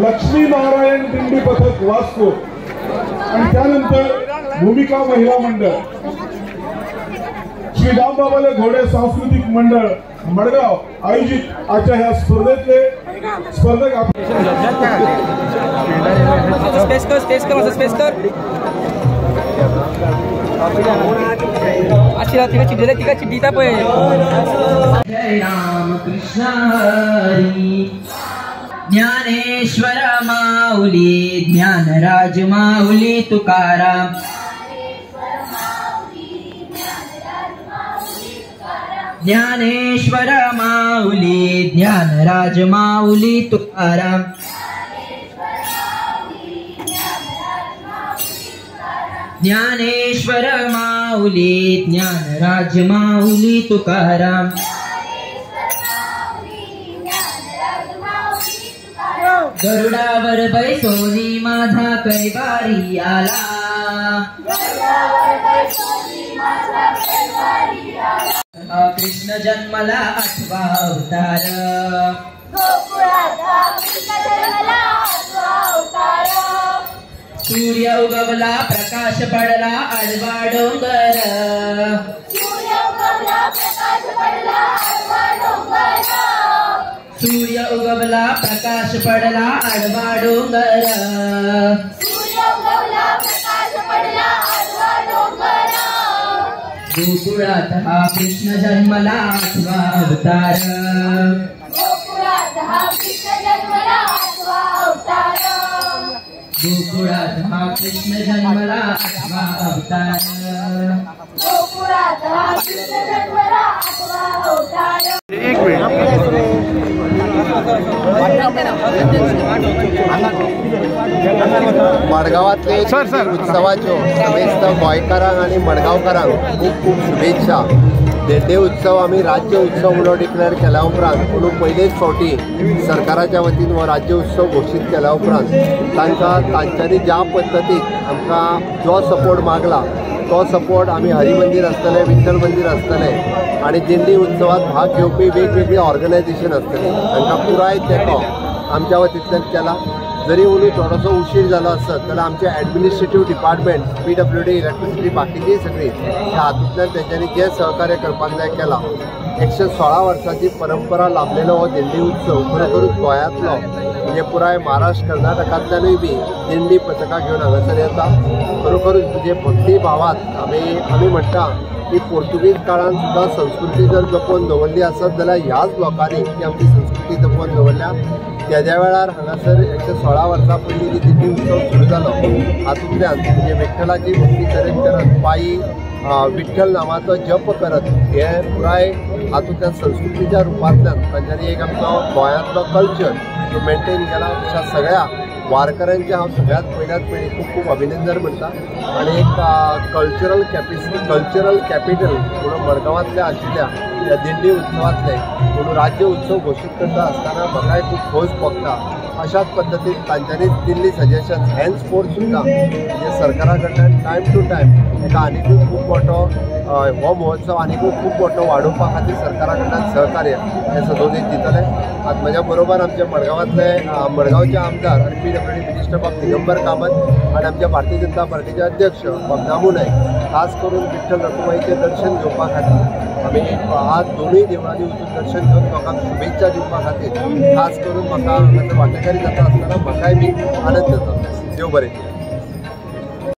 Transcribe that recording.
लक्ष्मी नारायण दिंडी पथक वास्को आणि त्यानंतर भूमिका महिला मंडळ, श्री दामबाबाले घोडे सांस्कृतिक मंडळ मडगाव आयोजित आजच्या ह्या स्पर्धेतले स्पर्धक जय राम कृष्ण हरी ज्ञानेश्वर माऊली ज्ञानराज माऊली तुकाराम ज्ञानेश्वर माऊली ज्ञानराज माऊली तुकाराम ज्ञानेश्वर माऊली ज्ञानराज माऊली तुकाराम गरुडावर बैसोनी माझा कैवारी आला कृष्ण जन्मला 8वा अवतार सूर्य उगवला प्रकाश पडला आडवा डोंगर सूर्य उगवला प्रकाश पडला आडवा डोंगर गोकुळात हा कृष्ण जन्मला 8वा अवतार गोकुळात हा कृष्ण जन्मला 8वा अवतार एक मिनिट मडगावातले उत्सवाच्यो समेस्त गोंयकारांक आनी मडगांवकारांक खूब खूब शुभेच्छा। देडे उत्सव आमी राज्य उत्सव म्हणून डिक्लेअर केल्या उपरांत पूण पयलेच फावटी सरकाराच्या वतीन हो राज्य उत्सव घोशीत केल्या उपरांत तांच्यांनी ज्या पद्दतीन आमकां जो सपोर्ट मागला तो सपोर्ट आमी हरी मंदिर आसतलें, विठ्ठल मंदिर आसतलें आनी दिंडी उत्सवात भाग घेवपी वेगवेगळी ऑर्गनायजेशन आसतली तांकां पुराय तेंको आमच्या वतींतल्यान केला। जरी उलू थोडोसो उशीर जालो आसत जाल्यार आमचे एडमिनिस्ट्रेटिव्ह डिपार्टमेंट PWD इलेक्ट्रिसिटी बाकीची सगळी त्या हातूंतल्यान तेंच्यांनी जे सहकार्य करपाक जाय केला। 116 वर्सांची परंपरा लाभलेलो हो दिंडी उत्सव खरोखरूच गोंयांतलो म्हणजे पुराय महाराष्ट्र कर्नाटकांतल्यानूय बी दिंडी पथकां घेवन हांगासर येता। खरोखरूच म्हणजे भक्ती भावांत आमी म्हणटा की पोर्तुगीज काळान सुद्दां संस्कृती जर जपोवन दवरली आसत जाल्यार ह्याच लोकांनी ती आमची संस्कृती जपोवन दवरल्या। त्याच्या वेळार हांगासर 116 वर्सां पयलीं जी दिंडी उत्सव सुरू जालो हातूंतल्यान म्हणजे विठ्ठलाची भक्ती करत पायी विठ्ठल नांवाचो जप करत हे पुराय हातूंतल्यान संस्कृतीच्या रुपांतल्यान तांच्यांनी एक आमचो गोंयांतलो कल्चर मेंटेन केला। अशा सगळ्या वारकऱ्यांचे हांव सगळ्यात पयलीं खूब खूब अभिनंदन म्हणटा आनी एक कल्चरल कॅपिटल म्हणून मडगांवांतल्या आशिल्ल्या ह्या दिंडी उत्सवांतले म्हणून राज्य उत्सव घोशीत करता आसतना म्हाकाय खूब खोस भोगता। अशाच पद्दतीन तांच्यांनी दिल्ली सजेशन हॅन्स फोर्थ सुद्दां म्हणजे सरकारा कडल्यान टायम टू टायम एका आनीकूय खूब मोठो हो महोत्सव आनी खूब मोठो वाडोवपा खातीर सरकारा कडल्यान सहकार्य हे सदोदीत दितले. आज म्हज्या बरोबर आमचे मडगांवांतले मडगांवचे आमदार आनी PWD मिनिस्टर बाब दिगंबर कामत आनी आमच्या भारतीय जनता पार्टीचे अध्यक्ष बाब दामू नायक खास करून विठ्ठल रखुमाईचें दर्शन घेवपा खातीर आमी आज दोनूय देवळांनी वचून दर्शन घेवन लोकांक शुभेच्छा दिवपा खातीर खास करून म्हाका हांगासर वांटेकारी जाता आसतना म्हाकाय बी आनंद जाता. देव बरें.